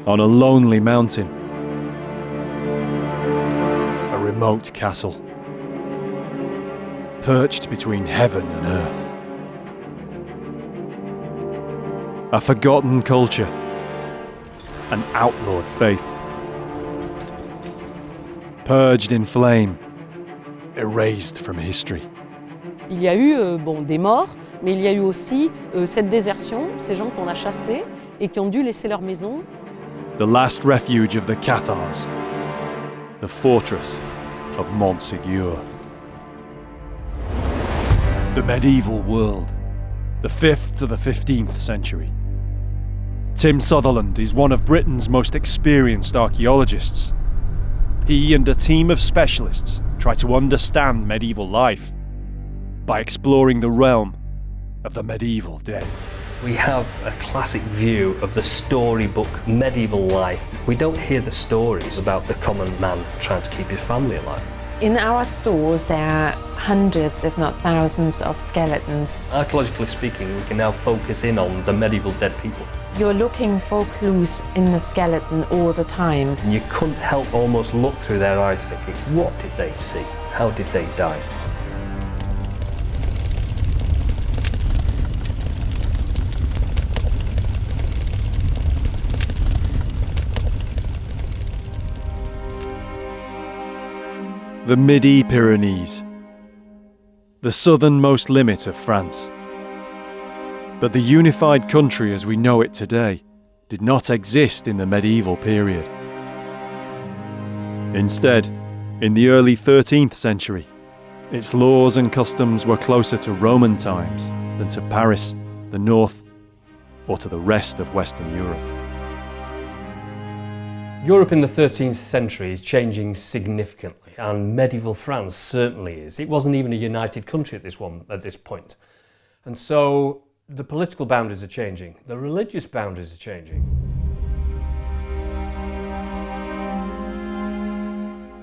On a lonely mountain, a remote castle, perched between heaven and earth. A forgotten culture, an outlawed faith, purged in flame, erased from history. Il y a eu des morts, mais il y a eu aussi cette désertion, ces gens qu'on a chassés et qui ont dû laisser leur maison. The last refuge of the Cathars, the fortress of Montségur. The medieval world, the 5th to the 15th century. Tim Sutherland is one of Britain's most experienced archaeologists. He and a team of specialists try to understand medieval life by exploring the realm of the medieval dead. We have a classic view of the storybook medieval life. We don't hear the stories about the common man trying to keep his family alive. In our stores there are hundreds, if not thousands, of skeletons. Archaeologically speaking, we can now focus in on the medieval dead people. You're looking for clues in the skeleton all the time. And you couldn't help almost look through their eyes thinking, what did they see? How did they die? The Midi-Pyrenees, the southernmost limit of France. But the unified country as we know it today did not exist in the medieval period. Instead, in the early 13th century, its laws and customs were closer to Roman times than to Paris, the north, or to the rest of Western Europe. Europe in the 13th century is changing significantly, and medieval France certainly is. It wasn't even a united country at this point. And so the political boundaries are changing, the religious boundaries are changing.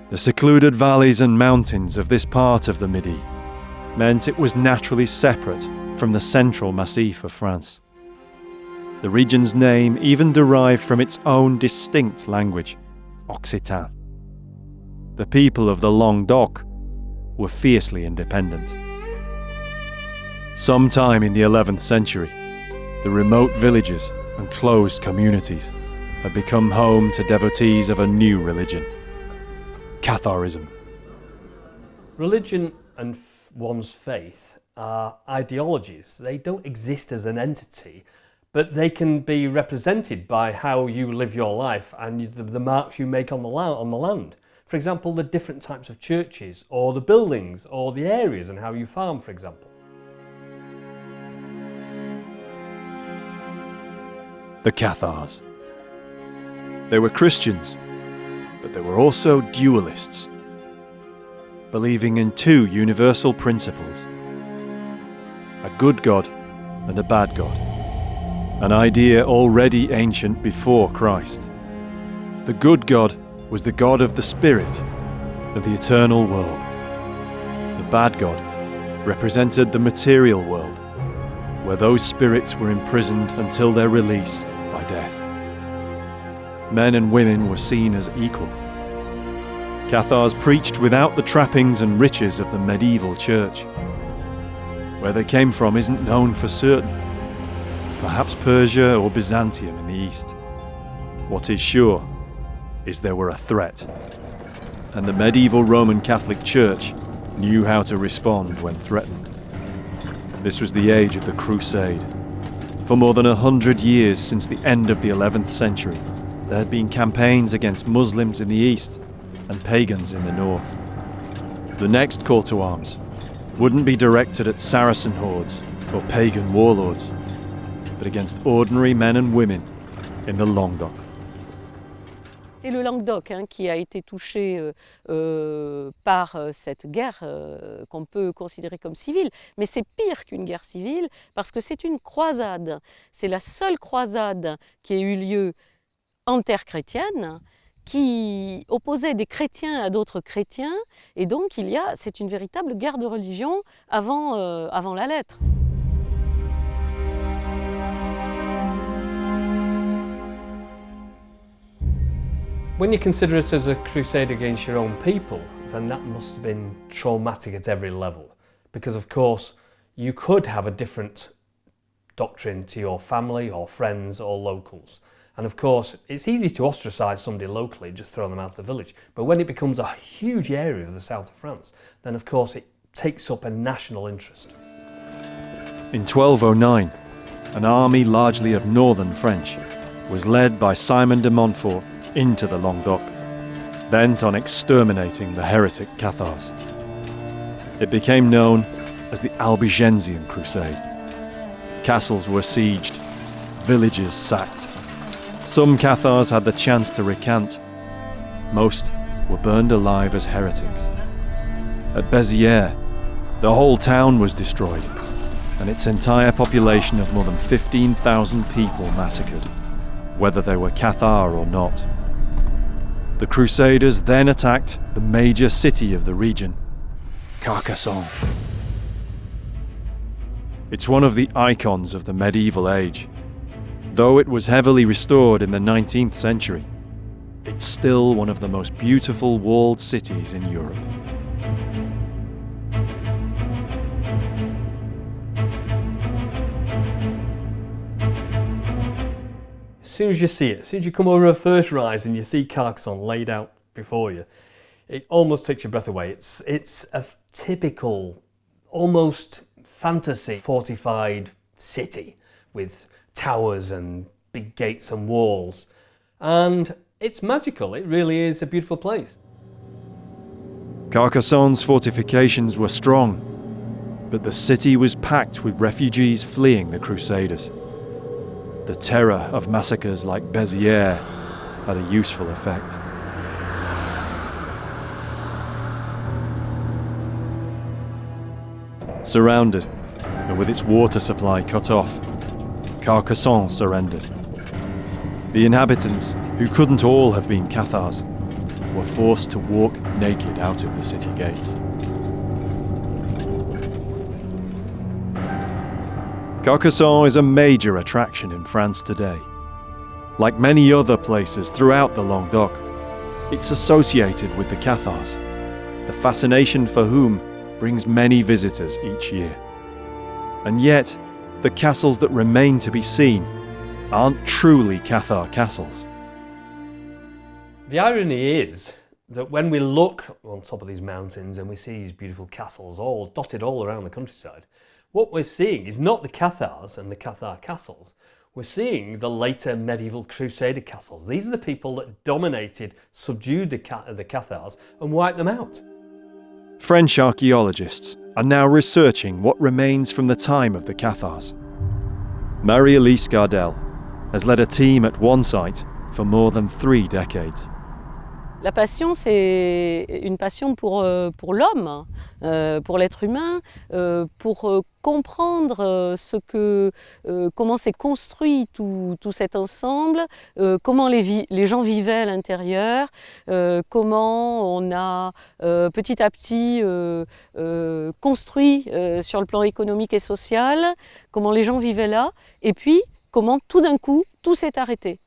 The secluded valleys and mountains of this part of the Midi meant it was naturally separate from the central Massif of France. The region's name even derived from its own distinct language, Occitan. The people of the Languedoc were fiercely independent. Sometime in the 11th century, the remote villages and closed communities had become home to devotees of a new religion, Catharism. Religion and one's faith are ideologies. They don't exist as an entity, but they can be represented by how you live your life and the marks you make on the land. For example, the different types of churches, or the buildings, or the areas and how you farm, for example. The Cathars. They were Christians, but they were also dualists, believing in two universal principles: a good God and a bad God, an idea already ancient before Christ. The good God was the God of the spirit, of the eternal world. The bad God represented the material world, where those spirits were imprisoned until their release by death. Men and women were seen as equal. Cathars preached without the trappings and riches of the medieval church. Where they came from isn't known for certain. Perhaps Persia or Byzantium in the east. What is sure is they were a threat, and the medieval Roman Catholic Church knew how to respond when threatened. This was the age of the Crusade. For more than 100 years since the end of the 11th century, there had been campaigns against Muslims in the east and pagans in the north. The next call to arms wouldn't be directed at Saracen hordes or pagan warlords, but against ordinary men and women in the Languedoc. C'est le Languedoc qui a été touché par cette guerre qu'on peut considérer comme civile, mais c'est pire qu'une guerre civile parce que c'est une croisade. C'est la seule croisade qui a eu lieu en terre chrétienne, qui opposait des chrétiens à d'autres chrétiens, et donc c'est une véritable guerre de religion avant la lettre. When you consider it as a crusade against your own people, then that must have been traumatic at every level. Because of course, you could have a different doctrine to your family or friends or locals. And of course, it's easy to ostracise somebody locally, just throw them out of the village. But when it becomes a huge area of the south of France, then of course it takes up a national interest. In 1209, an army largely of northern French was led by Simon de Montfort into the Languedoc, bent on exterminating the heretic Cathars. It became known as the Albigensian Crusade. Castles were sieged, villages sacked. Some Cathars had the chance to recant. Most were burned alive as heretics. At Béziers, the whole town was destroyed, and its entire population of more than 15,000 people massacred, whether they were Cathar or not. The Crusaders then attacked the major city of the region, Carcassonne. It's one of the icons of the medieval age. Though it was heavily restored in the 19th century, it's still one of the most beautiful walled cities in Europe. As soon as you see it, as soon as you come over a first rise and you see Carcassonne laid out before you, it almost takes your breath away. It's a typical, almost fantasy fortified city with towers and big gates and walls. And it's magical, it really is a beautiful place. Carcassonne's fortifications were strong, but the city was packed with refugees fleeing the Crusaders. The terror of massacres like Béziers had a useful effect. Surrounded, and with its water supply cut off, Carcassonne surrendered. The inhabitants, who couldn't all have been Cathars, were forced to walk naked out of the city gates. Carcassonne is a major attraction in France today. Like many other places throughout the Languedoc, it's associated with the Cathars, the fascination for whom brings many visitors each year. And yet, the castles that remain to be seen aren't truly Cathar castles. The irony is that when we look on top of these mountains and we see these beautiful castles all dotted all around the countryside, what we're seeing is not the Cathars and the Cathar castles, we're seeing the later medieval Crusader castles. These are the people that dominated, subdued the Cathars and wiped them out. French archaeologists are now researching what remains from the time of the Cathars. Marie-Elise Gardel has led a team at one site for more than 3 decades. La passion, c'est une passion pour l'homme, pour l'être humain, pour comprendre comment s'est construit tout cet ensemble, comment les gens vivaient à l'intérieur, comment on a petit à petit construit sur le plan économique et social, comment les gens vivaient là, et puis comment tout d'un coup, tout s'est arrêté.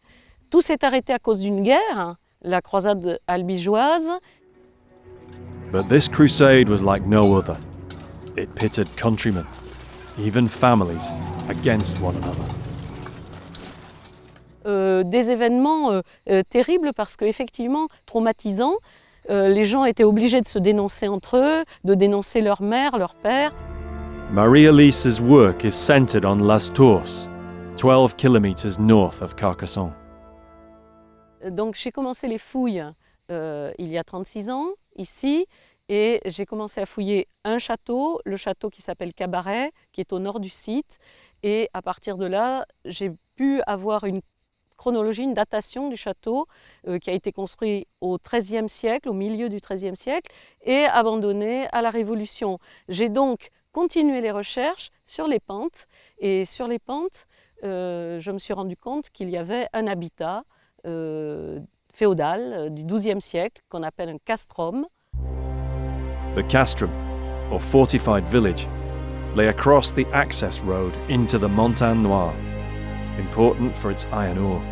Tout s'est arrêté à cause d'une guerre, la croisade albigeoise. But this crusade was like no other. It pitted countrymen, even families, against one another. Des événements terribles parce qu'effectivement traumatisants. Les gens étaient obligés de se dénoncer entre eux, de dénoncer leur mère, leur père. Marie-Elise's work is centered on Las Tours, 12 kilometers north of Carcassonne. Donc j'ai commencé les fouilles il y a 36 ans, ici, et j'ai commencé à fouiller un château, le château qui s'appelle Cabaret, qui est au nord du site, et à partir de là, j'ai pu avoir une chronologie, une datation du château qui a été construit au XIIIe siècle, au milieu du XIIIe siècle, et abandonné à la Révolution. J'ai donc continué les recherches sur les pentes, et sur les pentes, je me suis rendu compte qu'il y avait un habitat féodal du XIIe siècle qu'on appelle un castrum. The castrum, or fortified village, lay across the access road into the Montagne Noire, important for its iron ore.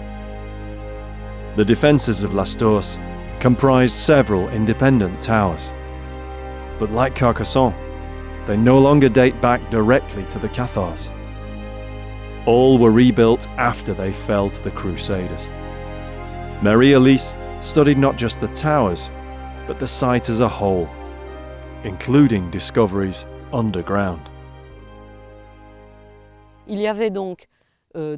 The defences of Lastos comprised several independent towers. But like Carcassonne, they no longer date back directly to the Cathars. All were rebuilt after they fell to the Crusaders. Marie-Elise studied not just the towers, but the site as a whole, including discoveries underground. Il y avait donc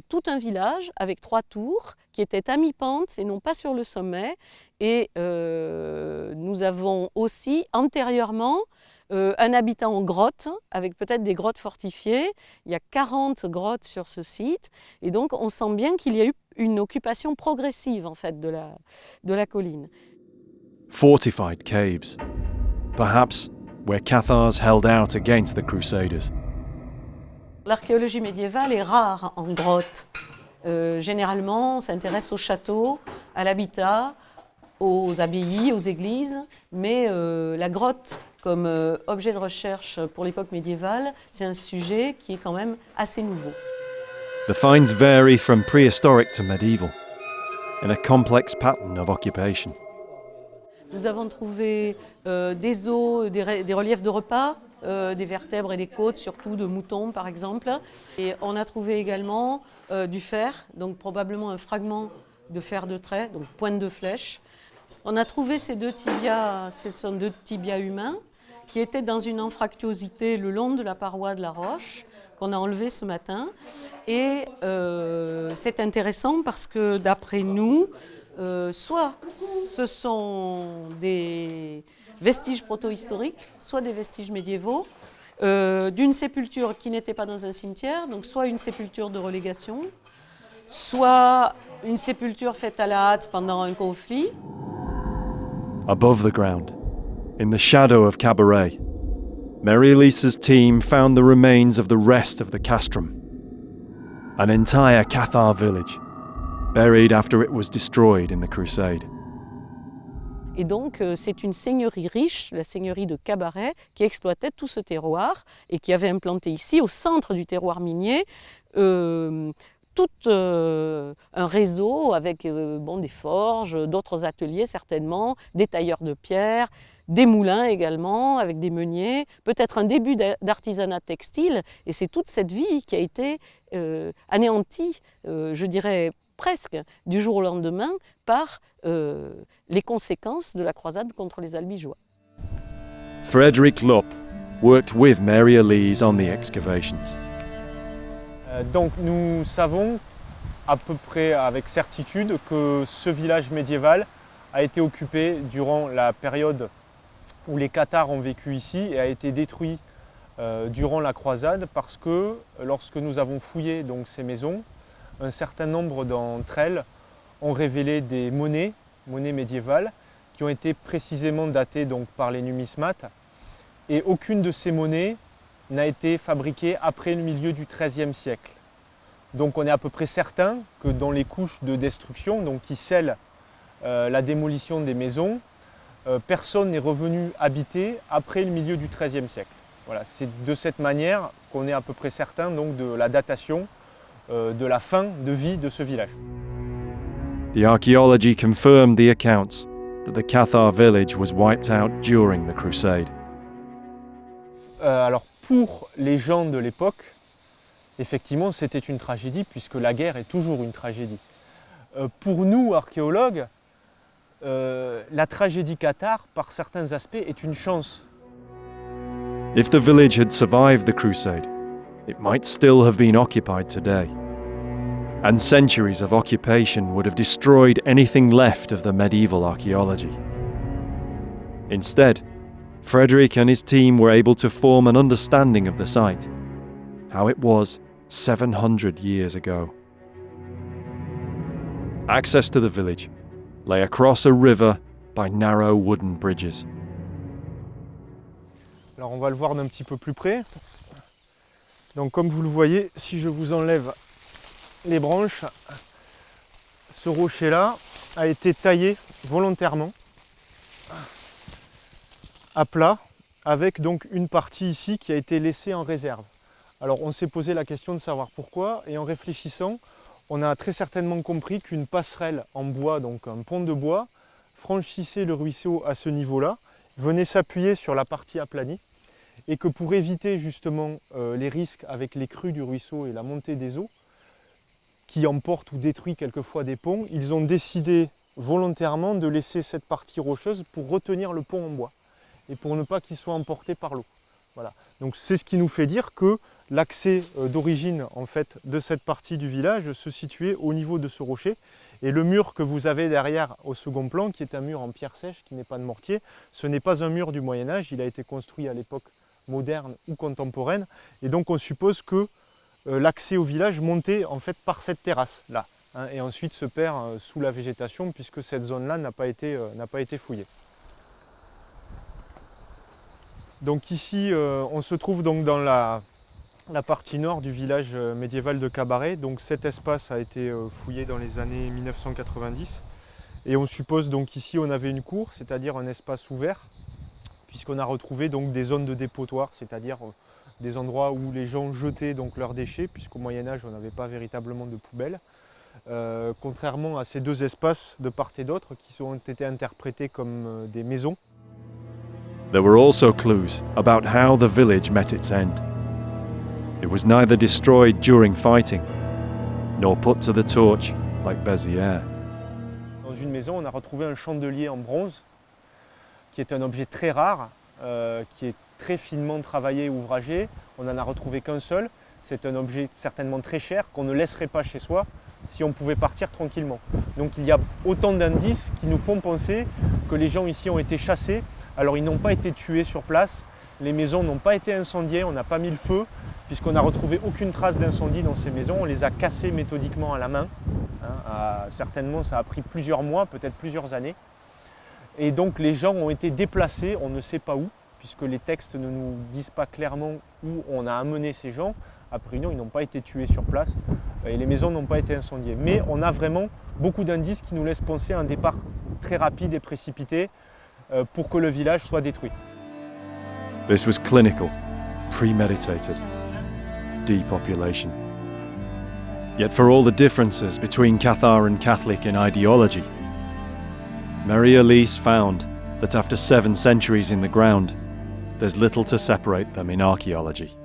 tout un village avec 3 tours qui étaient à mi-pente et non pas sur le sommet. Et nous avons aussi antérieurement un habitat en grotte, avec peut-être des grottes fortifiées. Il y a 40 grottes sur ce site. Et donc on sent bien qu'il y a eu une occupation progressive en fait, de la colline. Fortified caves, perhaps where Cathars held out against the Crusaders. L'archéologie médiévale est rare en grotte. Généralement, on s'intéresse aux châteaux, à l'habitat, aux abbayes, aux églises, mais la grotte comme objet de recherche pour l'époque médiévale, c'est un sujet qui est quand même assez nouveau. The finds vary from prehistoric to medieval, in a complex pattern of occupation. Nous avons trouvé des os, des reliefs de repas, des vertèbres et des côtes, surtout de moutons par exemple. Et on a trouvé également du fer, donc probablement un fragment de fer de trait, donc pointe de flèche. On a trouvé ces 2 tibias, ce sont 2 tibias humains, qui étaient dans une anfractuosité le long de la paroi de la roche, qu'on a enlevé ce matin. Et c'est intéressant parce que d'après nous, soit ce sont des vestiges proto-historiques, soit des vestiges médiévaux, d'une sépulture qui n'était pas dans un cimetière, donc soit une sépulture de relégation, soit une sépulture faite à la hâte pendant un conflit. Above the ground, in the shadow of Cabaret, Marie-Elise's team found the remains of the rest of the castrum, an entire Cathar village, buried after it was destroyed in the Crusade. Et donc, c'est une seigneurie riche, la seigneurie de Cabaret, qui exploitait tout ce terroir et qui avait implanté ici, au centre du terroir minier, tout un réseau avec des forges, d'autres ateliers certainement, des tailleurs de pierre, des moulins également, avec des meuniers, peut-être un début d'artisanat textile. Et c'est toute cette vie qui a été anéantie, je dirais presque du jour au lendemain, par les conséquences de la croisade contre les Albigeois. Frederick Lopp worked with Marie-Elise on the excavations. Donc nous savons à peu près avec certitude que ce village médiéval a été occupé durant la période où les Cathars ont vécu ici et a été détruit durant la croisade parce que lorsque nous avons fouillé donc, ces maisons, un certain nombre d'entre elles ont révélé des monnaies médiévales qui ont été précisément datées donc, par les numismates et aucune de ces monnaies n'a été fabriquée après le milieu du XIIIe siècle. Donc on est à peu près certain que dans les couches de destruction donc, qui scellent la démolition des maisons, personne n'est revenu habiter après le milieu du XIIIe siècle. Voilà, c'est de cette manière qu'on est à peu près certain donc, de la datation de la fin de vie de ce village. The archaeology confirmed the accounts that the Cathar village was wiped out during the Crusade. Alors pour les gens de l'époque, effectivement c'était une tragédie puisque la guerre est toujours une tragédie. Pour nous archéologues, la tragédie cathare par certains aspects est une chance. If the village had survived the Crusade, it might still have been occupied today. And centuries of occupation would have destroyed anything left of the medieval archaeology. Instead, Frederick and his team were able to form an understanding of the site, how it was 700 years ago. Access to the village lay across a river by narrow wooden bridges. Alors on va le voir d'un petit peu plus près. Donc comme vous le voyez, si je vous enlève les branches, ce rocher-là a été taillé volontairement à plat, avec donc une partie ici qui a été laissée en réserve. Alors on s'est posé la question de savoir pourquoi, et en réfléchissant, on a très certainement compris qu'une passerelle en bois, donc un pont de bois, franchissait le ruisseau à ce niveau-là, venait s'appuyer sur la partie aplanie, et que pour éviter justement les risques avec les crues du ruisseau et la montée des eaux, qui emportent ou détruisent quelquefois des ponts, ils ont décidé volontairement de laisser cette partie rocheuse pour retenir le pont en bois, et pour ne pas qu'il soit emporté par l'eau. Voilà. Donc c'est ce qui nous fait dire que l'accès d'origine en fait, de cette partie du village se situait au niveau de ce rocher. Et le mur que vous avez derrière au second plan, qui est un mur en pierre sèche, qui n'est pas de mortier, ce n'est pas un mur du Moyen-Âge, il a été construit à l'époque moderne ou contemporaine. Et donc on suppose que l'accès au village montait en fait par cette terrasse-là, hein, et ensuite se perd sous la végétation, puisque cette zone-là n'a pas été fouillée. Donc ici, on se trouve donc dans la partie nord du village médiéval de Cabaret. Donc cet espace a été fouillé dans les années 1990. Et on suppose donc ici on avait une cour, c'est-à-dire un espace ouvert, puisqu'on a retrouvé donc des zones de dépotoir, c'est-à-dire des endroits où les gens jetaient donc leurs déchets, puisqu'au Moyen-Âge on n'avait pas véritablement de poubelles. Contrairement à ces deux espaces de part et d'autre qui ont été interprétés comme des maisons. There were also clues about how the village met its end. It was neither destroyed during fighting, nor put to the torch like Béziers. Dans une maison, on a retrouvé un chandelier en bronze, qui est un objet très rare, qui est très finement travaillé et ouvragé. On n'en a retrouvé qu'un seul. C'est un objet certainement très cher qu'on ne laisserait pas chez soi si on pouvait partir tranquillement. Donc il y a autant d'indices qui nous font penser que les gens ici ont été chassés. Alors ils n'ont pas été tués sur place, les maisons n'ont pas été incendiées, on n'a pas mis le feu, puisqu'on n'a retrouvé aucune trace d'incendie dans ces maisons, on les a cassées méthodiquement à la main. Certainement ça a pris plusieurs mois, peut-être plusieurs années. Et donc les gens ont été déplacés, on ne sait pas où, puisque les textes ne nous disent pas clairement où on a amené ces gens. Après non, ils n'ont pas été tués sur place et les maisons n'ont pas été incendiées. Mais on a vraiment beaucoup d'indices qui nous laissent penser à un départ très rapide et précipité pour que le village soit détruit. This was clinical, premeditated, depopulation. Yet for all the differences between Cathar and Catholic in ideology, Mary-Elise found that after 7 centuries in the ground, there's little to separate them in archaeology.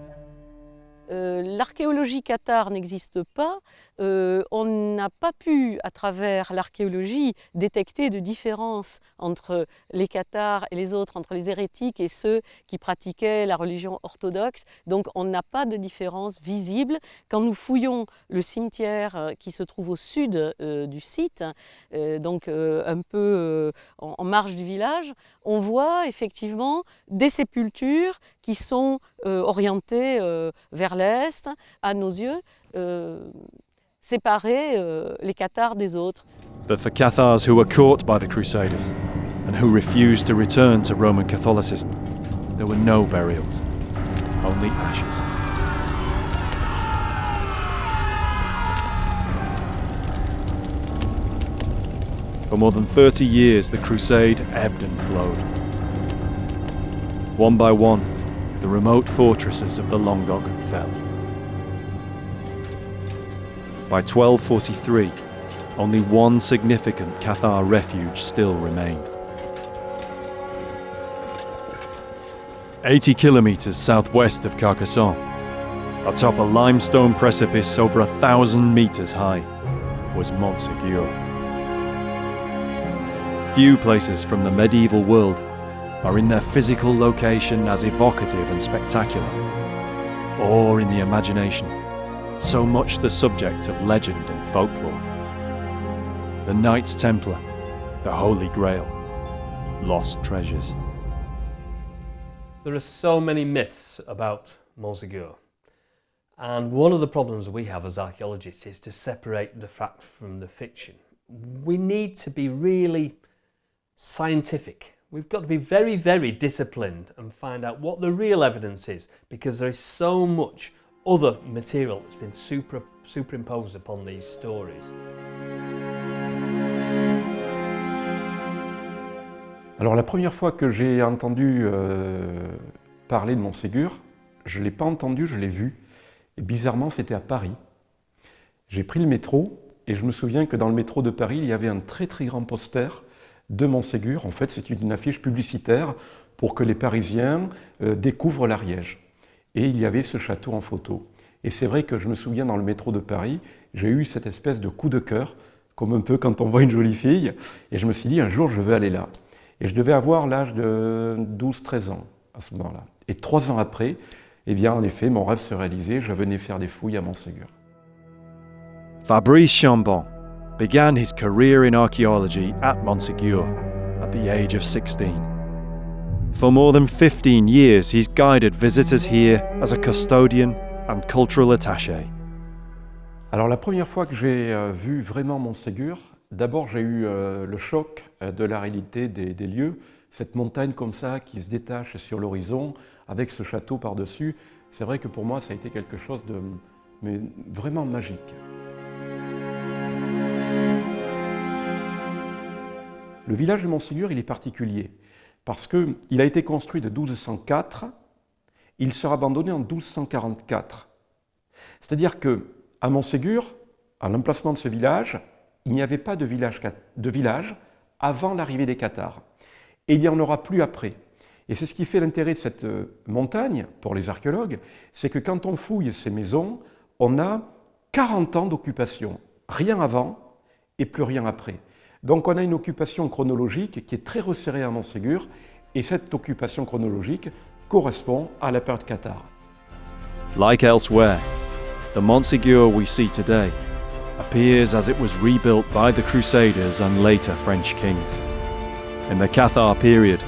L'archéologie cathare n'existe pas. On n'a pas pu, à travers l'archéologie, détecter de différence entre les cathares et les autres, entre les hérétiques et ceux qui pratiquaient la religion orthodoxe. Donc on n'a pas de différence visible. Quand nous fouillons le cimetière qui se trouve au sud du site, donc un peu en marge du village, on voit effectivement des sépultures qui sont orientées vers l'est, à nos yeux, séparer les cathares des autres. But for Cathars who were caught by the Crusaders and who refused to return to Roman Catholicism, there were no burials, only ashes. For more than 30 years, the crusade ebbed and flowed. One by one, the remote fortresses of the Languedoc fell. By 1243, only one significant Cathar refuge still remained. 80 kilometers southwest of Carcassonne, atop a limestone precipice over 1,000 meters high, was Montségur. Few places from the medieval world are in their physical location as evocative and spectacular, or in the imagination, so much the subject of legend and folklore. The Knights Templar, the Holy Grail, lost treasures. There are so many myths about Montségur, and one of the problems we have as archaeologists is to separate the fact from the fiction. We need to be really scientific. We've got to be very, very disciplined and find out what the real evidence is, because there is so much other material that's been superimposed upon these stories. Alors la première fois que j'ai entendu parler de Montségur, je ne l'ai pas entendu, je l'ai vu. Et bizarrement, c'était à Paris. J'ai pris le métro et je me souviens que dans le métro de Paris, il y avait un très très grand poster de Montségur. En fait, c'est une affiche publicitaire pour que les Parisiens découvrent l'Ariège. Et il y avait ce château en photo. Et c'est vrai que je me souviens dans le métro de Paris, j'ai eu cette espèce de coup de cœur, comme un peu quand on voit une jolie fille, et je me suis dit un jour je veux aller là. Et je devais avoir l'âge de 12-13 ans à ce moment-là. Et 3 ans après, eh bien en effet, mon rêve se réalisait, je venais faire des fouilles à Montségur. Fabrice Chambon began his career in archaeology at Montségur at the age of 16. For more than 15 years, he's guided visitors here as a custodian and cultural attaché. Alors la première fois que j'ai vu vraiment Montségur, d'abord j'ai eu le choc de la réalité des lieux, cette montagne comme ça qui se détache sur l'horizon avec ce château par-dessus. C'est vrai que pour moi ça a été quelque chose de vraiment magique. Le village de Montségur, il est particulier parce qu'il a été construit de 1204, il sera abandonné en 1244. C'est-à-dire qu'à Montségur, à l'emplacement de ce village, il n'y avait pas de village avant l'arrivée des Cathares. Et il n'y en aura plus après. Et c'est ce qui fait l'intérêt de cette montagne, pour les archéologues, c'est que quand on fouille ces maisons, on a 40 ans d'occupation. Rien avant et plus rien après. Donc on a une occupation chronologique qui est très resserrée à Montségur, et cette occupation chronologique correspond à la période cathare. Like elsewhere, the Montségur we see today appears as it was rebuilt by the Crusaders and later French kings. In the Cathar period,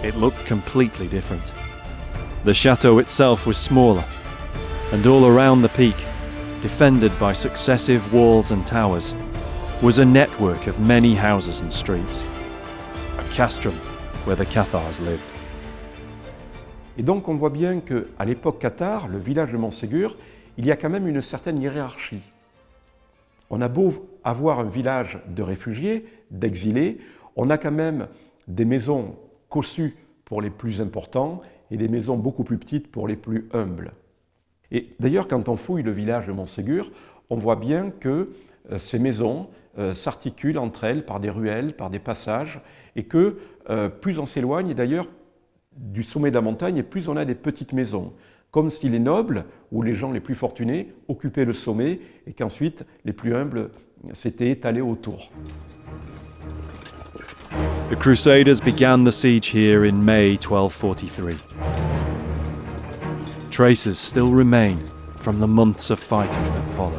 it looked completely different. The chateau itself was smaller, and all around the peak, defended by successive walls and towers, was a network of many houses and streets, a castrum where the Cathars lived. Et donc on voit bien qu'à l'époque cathare, le village de Montségur, il y a quand même une certaine hiérarchie. On a beau avoir un village de réfugiés, d'exilés, on a quand même des maisons cossues pour les plus importants et des maisons beaucoup plus petites pour les plus humbles. Et d'ailleurs, quand on fouille le village de Montségur, on voit bien que ces maisons s'articulent entre elles par des ruelles, par des passages, et que plus on s'éloigne, d'ailleurs, du sommet de la montagne, et plus on a des petites maisons, comme si les nobles ou les gens les plus fortunés occupaient le sommet et qu'ensuite les plus humbles s'étaient étalés autour. The Crusaders began the siege here in May 1243. Traces still remain from the months of fighting that followed.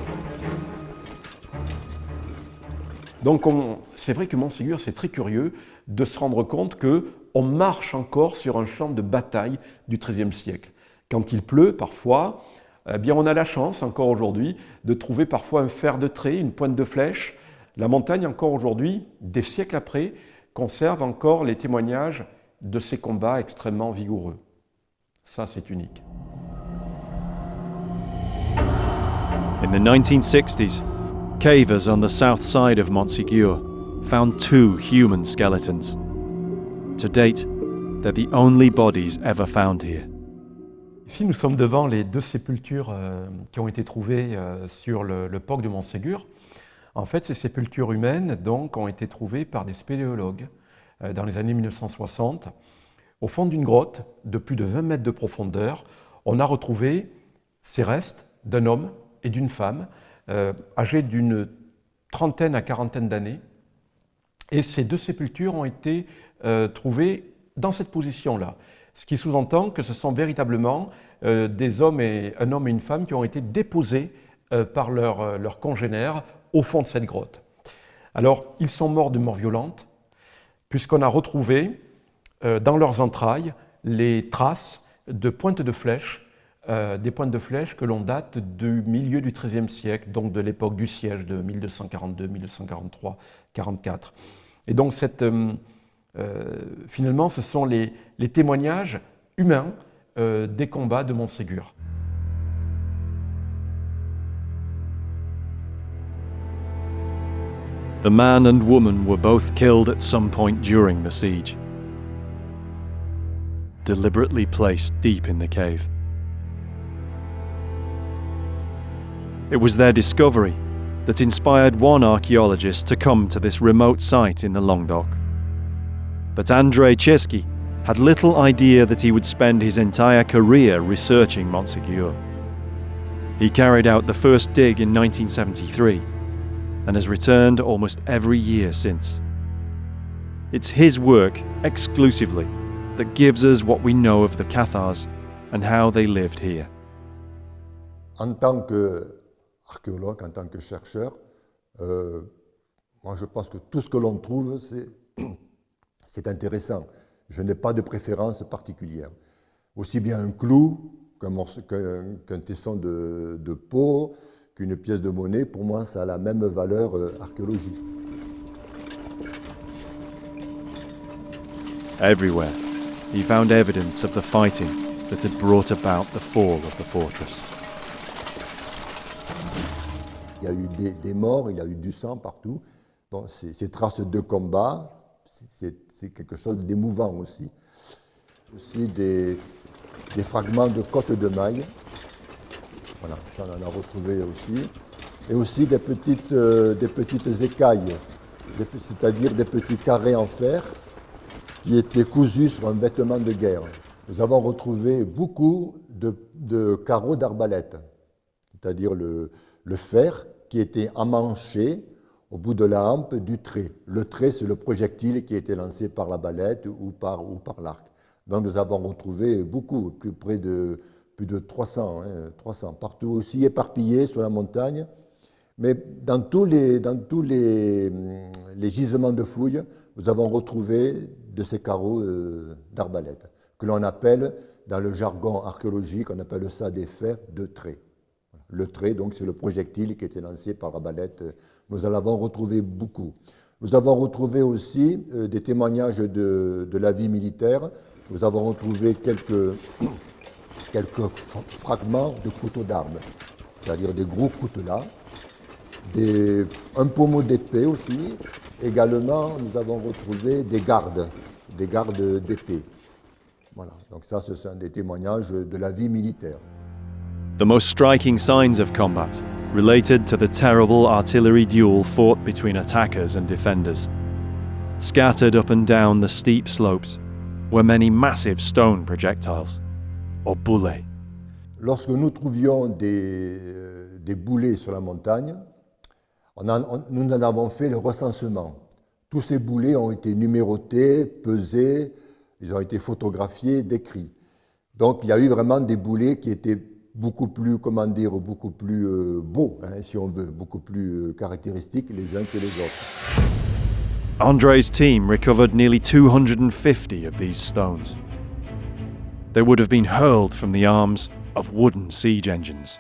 Donc c'est vrai que Montségur, c'est très curieux de se rendre compte qu'on marche encore sur un champ de bataille du XIIIe siècle. Quand il pleut, parfois, eh bien on a la chance, encore aujourd'hui, de trouver parfois un fer de trait, une pointe de flèche. La montagne, encore aujourd'hui, des siècles après, conserve encore les témoignages de ces combats extrêmement vigoureux. Ça, c'est unique. In the 1960s, cavers on the south side of Montségur found 2 human skeletons. To date, they're the only bodies ever found here. Ici, nous sommes devant les 2 sépultures qui ont été trouvées sur le POC de Montségur. En fait, ces sépultures humaines donc, ont été trouvées par des spéléologues dans les années 1960. Au fond d'une grotte de plus de 20 mètres de profondeur, on a retrouvé ces restes d'un homme et d'une femme âgés d'une trentaine à quarantaine d'années. Et ces 2 sépultures ont été trouvées dans cette position-là. Ce qui sous-entend que ce sont véritablement un homme et une femme qui ont été déposés par leurs congénères au fond de cette grotte. Alors, ils sont morts de mort violente, puisqu'on a retrouvé dans leurs entrailles les traces de pointes de flèches, des pointes de flèches que l'on date du milieu du XIIIe siècle, donc de l'époque du siège de 1242, 1243, 44. Et donc, finalement, ce sont les témoignages humains des combats de Montségur. The man and woman were both killed at some point during the siege, deliberately placed deep in the cave. It was their discovery that inspired one archaeologist to come to this remote site in the Languedoc. But André Český had little idea that he would spend his entire career researching Montségur. He carried out the first dig in 1973 and has returned almost every year since. It's his work exclusively that gives us what we know of the Cathars and how they lived here. En tant qu'archéologue, en tant que chercheur, moi je pense que tout ce que l'on trouve, c'est intéressant. Je n'ai pas de préférence particulière. Aussi bien un clou qu'un tesson de peau, qu'une pièce de monnaie, pour moi ça a la même valeur archéologique. Everywhere, he found evidence of the fighting that had brought about the fall of the fortress. Il y a eu des morts, il y a eu du sang partout. Bon, ces traces de combat, c'est quelque chose d'émouvant aussi. Aussi des fragments de côtes de mailles. Voilà, ça on en a retrouvé aussi. Et aussi des petites écailles, c'est-à-dire des petits carrés en fer qui étaient cousus sur un vêtement de guerre. Nous avons retrouvé beaucoup de carreaux d'arbalète, c'est-à-dire le fer qui était emmanché au bout de la hampe du trait. Le trait, c'est le projectile qui était lancé par la balette ou par l'arc. Donc nous avons retrouvé beaucoup, plus de 300, 300, partout aussi éparpillés sur la montagne. Mais dans tous les gisements de fouilles, nous avons retrouvé de ces carreaux d'arbalète, que l'on appelle, dans le jargon archéologique, on appelle ça des fers de trait. Le trait, donc, c'est le projectile qui était lancé par arbalète. Nous en avons retrouvé beaucoup. Nous avons retrouvé aussi des témoignages de la vie militaire. Nous avons retrouvé quelques fragments de couteaux d'armes, c'est-à-dire des gros coutelas, un pommeau d'épée aussi. Également, nous avons retrouvé des gardes d'épée. Voilà, donc ça, ce sont des témoignages de la vie militaire. The most striking signs of combat related to the terrible artillery duel fought between attackers and defenders. Scattered up and down the steep slopes were many massive stone projectiles, or boulets. Lorsque nous trouvions des boulets sur la montagne, nous en avons fait le recensement. Tous ces boulets ont été numérotés, pesés, ils ont été photographiés, décrits. Donc il y a eu vraiment des boulets qui étaient beaucoup plus, beaucoup plus beaux, si on veut, beaucoup plus caractéristiques les uns que les autres. André's team recovered nearly 250 of these stones. They would have been hurled from the arms of wooden siege engines.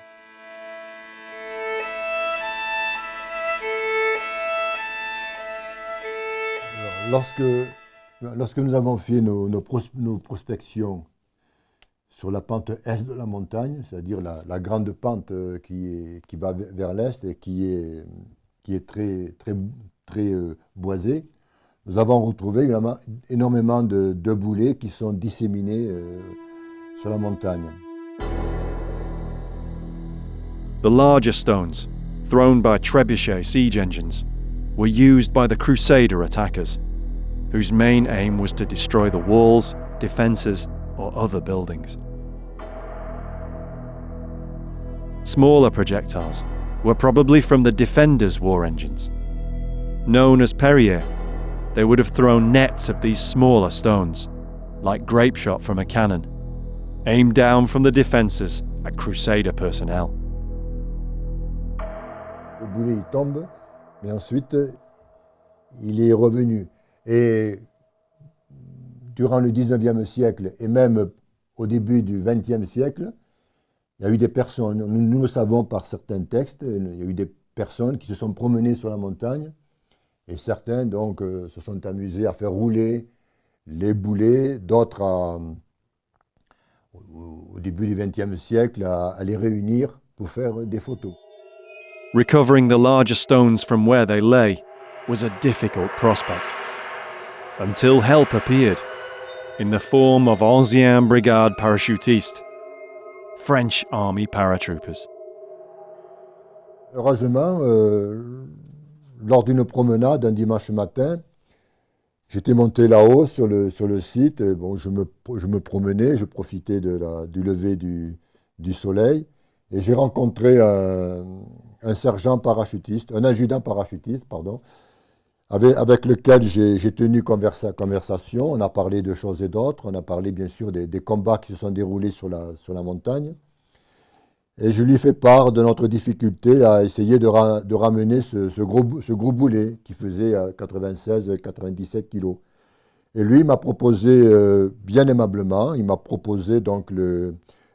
Lorsque nous avons fait nos prospections sur la pente est de la montagne, c'est-à-dire la grande pente qui va vers l'est et qui est très boisée, nous avons retrouvé énormément de boulets qui sont disséminés sur la montagne. The larger stones, thrown by trebuchet siege engines, were used by the Crusader attackers, whose main aim was to destroy the walls, defences, or other buildings. Smaller projectiles were probably from the defenders' war engines. Known as Perrier, they would have thrown nets of these smaller stones, like grape shot from a cannon, aimed down from the defences at Crusader personnel. Le boulet il tombe, mais ensuite il est revenu. Et durant le 19e siècle et même au début du 20e siècle, il y a eu des personnes, nous le savons par certains textes, il y a eu des personnes qui se sont promenées sur la montagne et certains donc se sont amusés à faire rouler les boulets, d'autres au début du 20e siècle à les réunir pour faire des photos. Recovering the larger stones from where they lay was a difficult prospect, until help appeared in the form of 11e Brigade Parachutistes, French Army paratroopers. Heureusement, lors d'une promenade un dimanche matin, j'étais monté là-haut sur le site. Et bon, je me promenais, je profitais du lever du soleil. Et j'ai rencontré un sergent parachutiste, un adjudant parachutiste, pardon, avec lequel j'ai tenu conversation. On a parlé de choses et d'autres. On a parlé bien sûr des combats qui se sont déroulés sur la montagne. Et je lui fais part de notre difficulté à essayer de ramener ce gros boulet qui faisait 96-97 kilos. Et lui m'a proposé, bien aimablement, il m'a proposé donc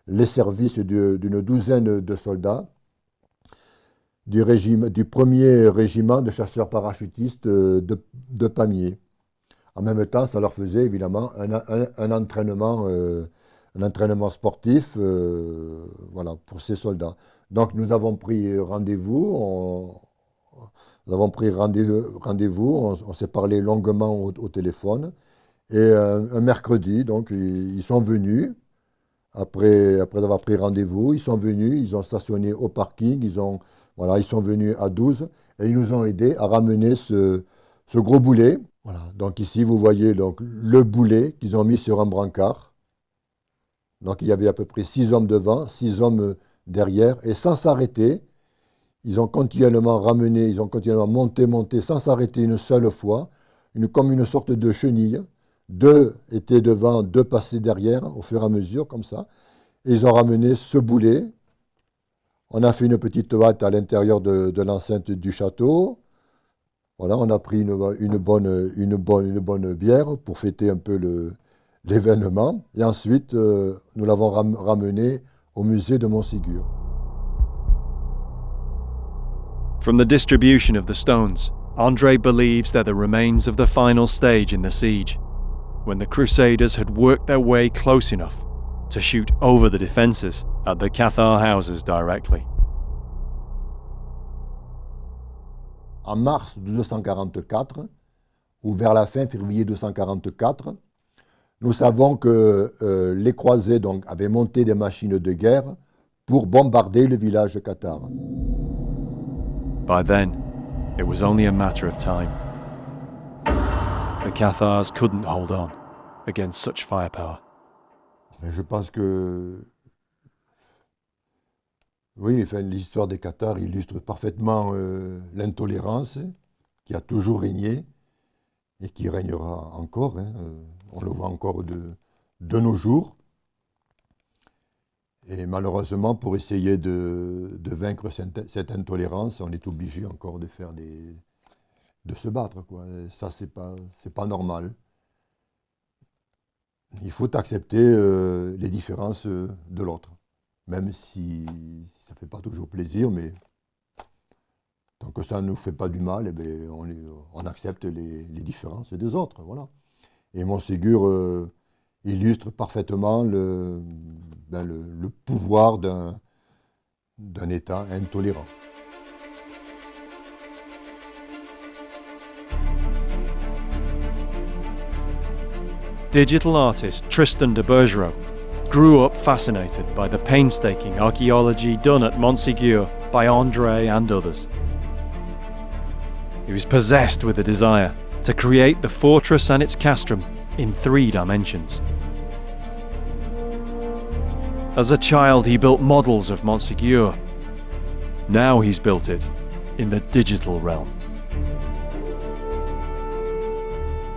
les services d'une douzaine de soldats du premier régiment de chasseurs parachutistes de Pamiers. En même temps, ça leur faisait évidemment un entraînement sportif voilà, pour ces soldats. Donc nous avons pris rendez-vous, on s'est parlé longuement au téléphone. Et un mercredi, donc, ils sont venus, après avoir pris rendez-vous, ils sont venus, ils ont stationné au parking, ils sont venus à 12 et ils nous ont aidés à ramener ce gros boulet. Voilà. Donc ici, vous voyez donc, le boulet qu'ils ont mis sur un brancard. Donc il y avait à peu près 6 hommes devant, 6 hommes derrière, et sans s'arrêter, ils ont continuellement monté sans s'arrêter une seule fois, comme une sorte de chenille. 2 étaient devant, 2 passaient derrière, au fur et à mesure, comme ça. Et ils ont ramené ce boulet. On a fait une petite halte à l'intérieur de l'enceinte du château. Voilà, on a pris une bonne bière pour fêter un peu l'événement. Et ensuite, nous l'avons ramené au musée de Montségur. From the distribution of the stones, André believes they're the remains of the final stage in the siege, when the Crusaders had worked their way close enough to shoot over the defences at the Cathar houses directly. En mars 1244, ou vers la fin février 1244, nous savons que les croisés donc, avaient monté des machines de guerre pour bombarder le village de Cathar. By then, it was only a matter of time. The Cathars couldn't hold on against such firepower. Mais je pense que oui, enfin, l'histoire des Cathars illustre parfaitement l'intolérance qui a toujours régné et qui régnera encore. On le voit encore de nos jours. Et malheureusement, pour essayer de vaincre cette intolérance, on est obligé encore de se battre, quoi. Et ça, c'est pas normal. Il faut accepter les différences de l'autre, même si ça ne fait pas toujours plaisir, mais tant que ça ne nous fait pas du mal, eh bien, on accepte les différences des autres. Voilà. Et Montségur illustre parfaitement le pouvoir d'un État intolérant. Digital artist Tristan de Bergerot grew up fascinated by the painstaking archaeology done at Montségur by André and others. He was possessed with a desire to create the fortress and its castrum in 3 dimensions. As a child, he built models of Montségur. Now he's built it in the digital realm.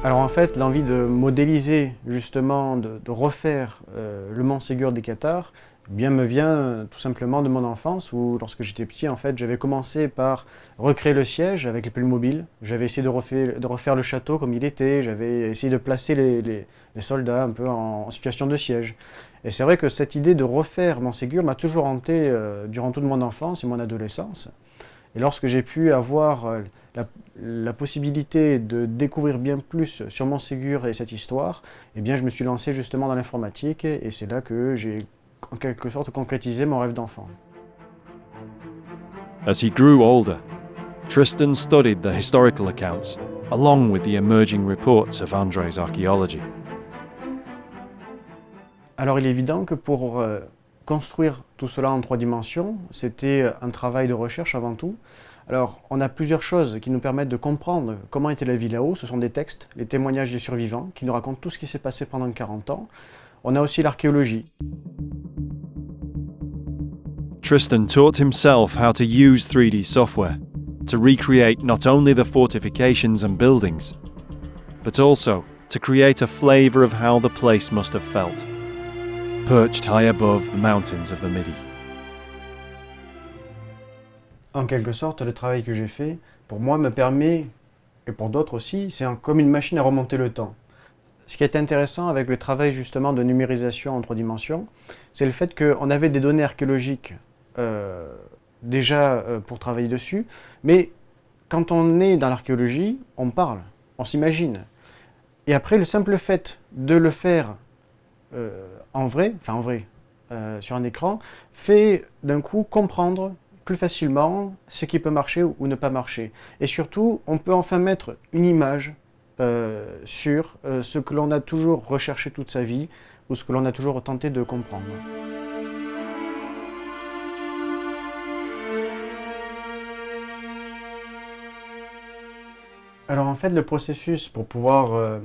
Alors en fait, l'envie de modéliser, justement, de refaire le Montségur des Cathars, eh bien, me vient tout simplement de mon enfance, où lorsque j'étais petit, en fait, j'avais commencé par recréer le siège avec les piles mobiles. J'avais essayé de refaire le château comme il était, j'avais essayé de placer les soldats un peu en situation de siège. Et c'est vrai que cette idée de refaire Montségur m'a toujours hanté durant toute mon enfance et mon adolescence. Et lorsque j'ai pu avoir la possibilité de découvrir bien plus sur Montségur et cette histoire, eh bien, je me suis lancé justement dans l'informatique et c'est là que j'ai en quelque sorte concrétisé mon rêve d'enfant. As he grew older, Tristan studied the historical accounts along with the emerging reports of André's archaeology. Alors il est évident que pour construire tout cela en 3 dimensions, c'était un travail de recherche avant tout. Alors, on a plusieurs choses qui nous permettent de comprendre comment était la vie là-haut. Ce sont des textes, les témoignages des survivants, qui nous racontent tout ce qui s'est passé pendant 40 ans. On a aussi l'archéologie. Tristan taught himself how to use 3D software to recreate not only the fortifications and buildings, but also to create a flavour of how the place must have felt, perched high above the mountains of the Midi. En quelque sorte, le travail que j'ai fait, pour moi, me permet, et pour d'autres aussi, c'est comme une machine à remonter le temps. Ce qui est intéressant avec le travail justement de numérisation en 3 dimensions, c'est le fait qu'on avait des données archéologiques déjà pour travailler dessus, mais quand on est dans l'archéologie, on parle, on s'imagine. Et après, le simple fait de le faire en vrai, sur un écran, fait d'un coup comprendre plus facilement ce qui peut marcher ou ne pas marcher. Et surtout, on peut enfin mettre une image sur ce que l'on a toujours recherché toute sa vie ou ce que l'on a toujours tenté de comprendre. Alors en fait, le processus pour pouvoir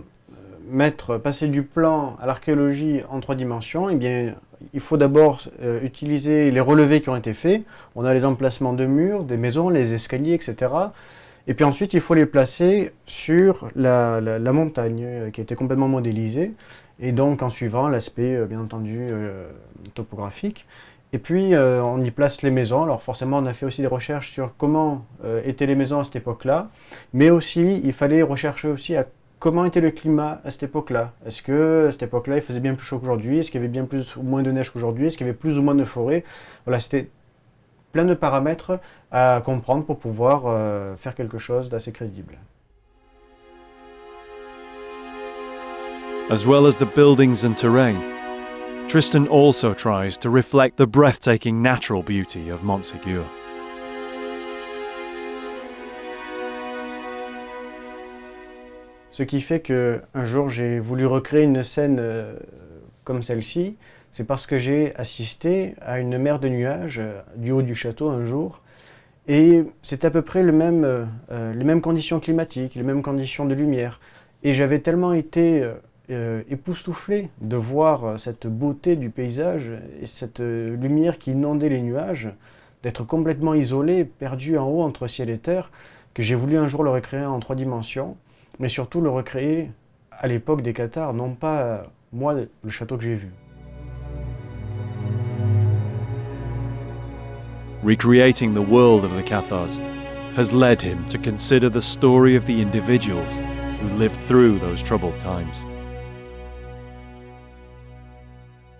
passer du plan à l'archéologie en 3 dimensions, eh bien, il faut d'abord utiliser les relevés qui ont été faits. On a les emplacements de murs, des maisons, les escaliers, etc. Et puis ensuite, il faut les placer sur la montagne qui a été complètement modélisée, et donc en suivant l'aspect, bien entendu, topographique. Et puis, on y place les maisons. Alors forcément, on a fait aussi des recherches sur comment étaient les maisons à cette époque-là, mais aussi, il fallait rechercher aussi à comment était le climat à cette époque-là. Est-ce qu'à cette époque-là, il faisait bien plus chaud qu'aujourd'hui? Est-ce qu'il y avait bien plus ou moins de neige qu'aujourd'hui? Est-ce qu'il y avait plus ou moins de forêt? Voilà, c'était plein de paramètres à comprendre pour pouvoir faire quelque chose d'assez crédible. As well as the buildings and terrain, Tristan also tries to reflect the breathtaking natural beauty of Montségur. Ce qui fait qu'un jour j'ai voulu recréer une scène comme celle-ci, c'est parce que j'ai assisté à une mer de nuages du haut du château un jour, et c'est à peu près les mêmes conditions climatiques, les mêmes conditions de lumière. Et j'avais tellement été époustouflé de voir cette beauté du paysage et cette lumière qui inondait les nuages, d'être complètement isolé, perdu en haut entre ciel et terre, que j'ai voulu un jour le recréer en 3 dimensions, mais surtout le recréer à l'époque des Cathares, non pas moi, le château que j'ai vu. Recreating the world of the Cathars has led him to consider the story of the individuals who lived through those troubled times.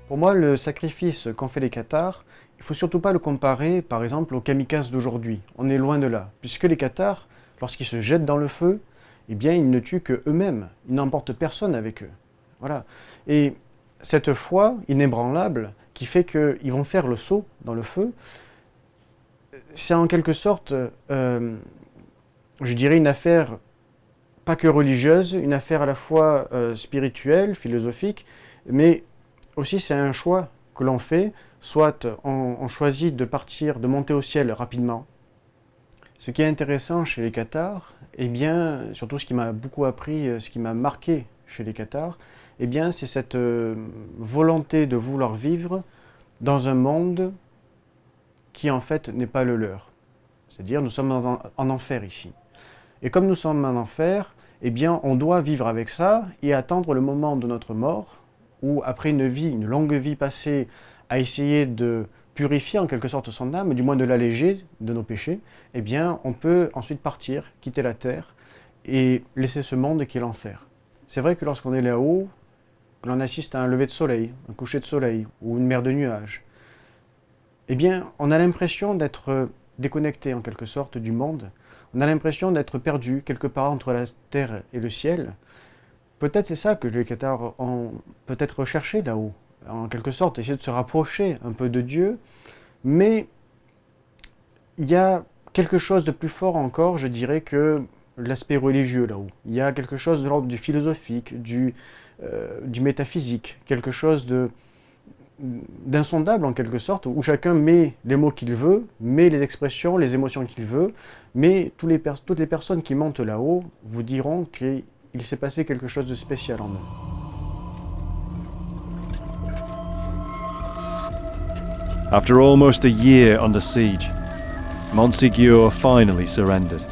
Pour moi, le sacrifice qu'ont fait les Cathares, il ne faut surtout pas le comparer, par exemple, aux kamikazes d'aujourd'hui. On est loin de là, puisque les Cathares, lorsqu'ils se jettent dans le feu, eh bien, ils ne tuent qu'eux-mêmes, ils n'emportent personne avec eux. Voilà. Et cette foi inébranlable qui fait qu'ils vont faire le saut dans le feu, c'est en quelque sorte, je dirais, une affaire pas que religieuse, une affaire à la fois spirituelle, philosophique, mais aussi c'est un choix que l'on fait, soit on choisit de partir, de monter au ciel rapidement. Ce qui est intéressant chez les Cathares, eh bien, surtout ce qui m'a beaucoup appris, ce qui m'a marqué chez les Cathares, eh bien, c'est cette volonté de vouloir vivre dans un monde qui en fait n'est pas le leur. C'est-à-dire, nous sommes en enfer ici. Et comme nous sommes en enfer, eh bien, on doit vivre avec ça et attendre le moment de notre mort, où après une longue vie passée à essayer de purifier en quelque sorte son âme, du moins de l'alléger de nos péchés, eh bien, on peut ensuite partir, quitter la terre et laisser ce monde qui est l'enfer. C'est vrai que lorsqu'on est là-haut, l'on assiste à un lever de soleil, un coucher de soleil ou une mer de nuages, eh bien, on a l'impression d'être déconnecté en quelque sorte du monde. On a l'impression d'être perdu quelque part entre la terre et le ciel. Peut-être c'est ça que les Cathares ont peut-être recherché là-haut, en quelque sorte, essayer de se rapprocher un peu de Dieu, mais il y a quelque chose de plus fort encore, je dirais, que l'aspect religieux là-haut. Il y a quelque chose de l'ordre du philosophique, du métaphysique, quelque chose d'insondable en quelque sorte, où chacun met les mots qu'il veut, met les expressions, les émotions qu'il veut, mais toutes les personnes qui montent là-haut vous diront qu'il s'est passé quelque chose de spécial en eux. After almost a year under siege, Montségur finally surrendered.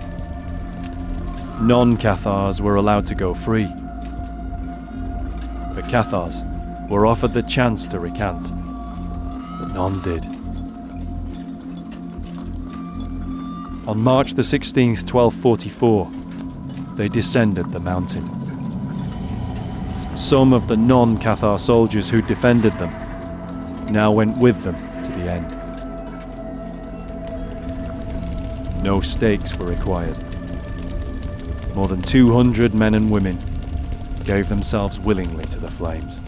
Non-Cathars were allowed to go free. The Cathars were offered the chance to recant, but none did. On March the 16th, 1244, they descended the mountain. Some of the non-Cathar soldiers who defended them now went with them to the end. No stakes were required. More than 200 men and women gave themselves willingly to the flames.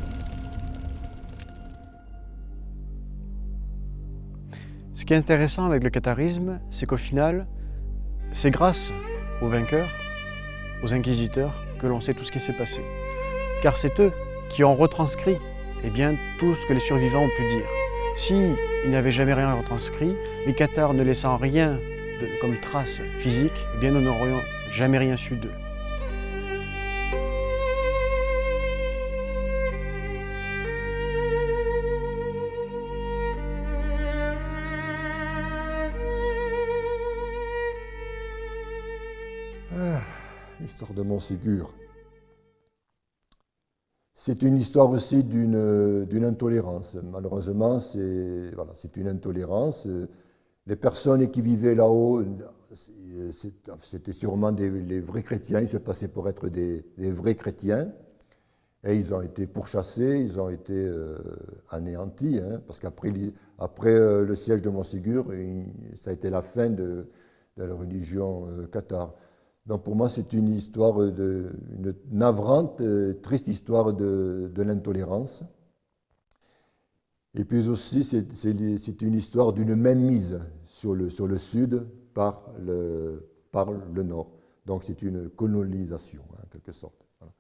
Ce qui est intéressant avec le catharisme, c'est qu'au final, c'est grâce aux vainqueurs, aux inquisiteurs, que l'on sait tout ce qui s'est passé. Car c'est eux qui ont retranscrit tout ce que les survivants ont pu dire. S'ils n'avaient jamais rien retranscrit, les Cathars ne laissant rien comme trace physique, nous n'aurions jamais rien su d'eux. L'histoire de Montségur. C'est une histoire aussi d'une intolérance. Malheureusement, c'est une intolérance. Les personnes qui vivaient là-haut, c'était sûrement les vrais chrétiens, ils se passaient pour être des vrais chrétiens. Et ils ont été pourchassés, ils ont été anéantis, parce qu'après le siège de Montségur, ça a été la fin de la religion cathare. Donc pour moi, c'est une histoire, une navrante, triste histoire de l'intolérance. Et puis aussi, c'est une histoire d'une mainmise sur le sud par le nord. Donc c'est une colonisation, en quelque sorte. Voilà.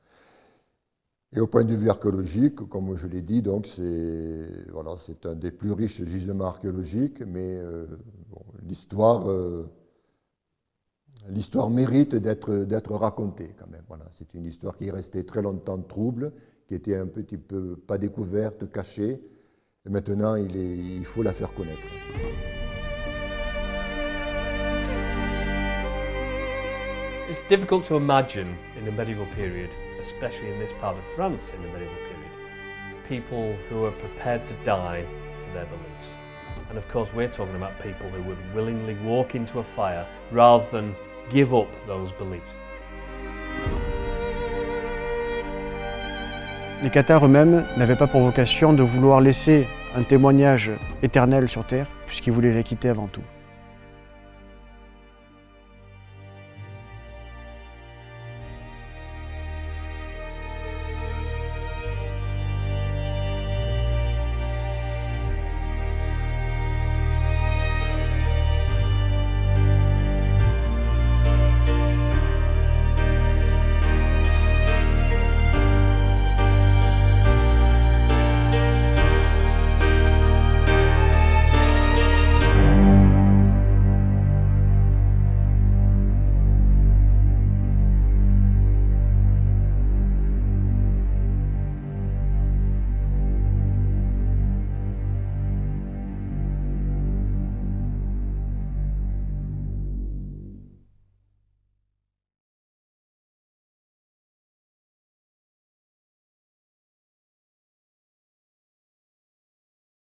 Et au point de vue archéologique, comme je l'ai dit, donc c'est un des plus riches gisements archéologiques, mais l'histoire mérite d'être racontée quand même. Voilà. C'est une histoire qui est restée très longtemps trouble, qui était un petit peu pas découverte, cachée. Et maintenant, il faut la faire connaître. It's difficult to imagine in the medieval period, especially in this part of France in the medieval period, people who are prepared to die for their beliefs. And of course, we're talking about people who would willingly walk into a fire rather than give up those beliefs. Les Cathars eux-mêmes n'avaient pas pour vocation de vouloir laisser un témoignage éternel sur Terre, puisqu'ils voulaient la quitter avant tout.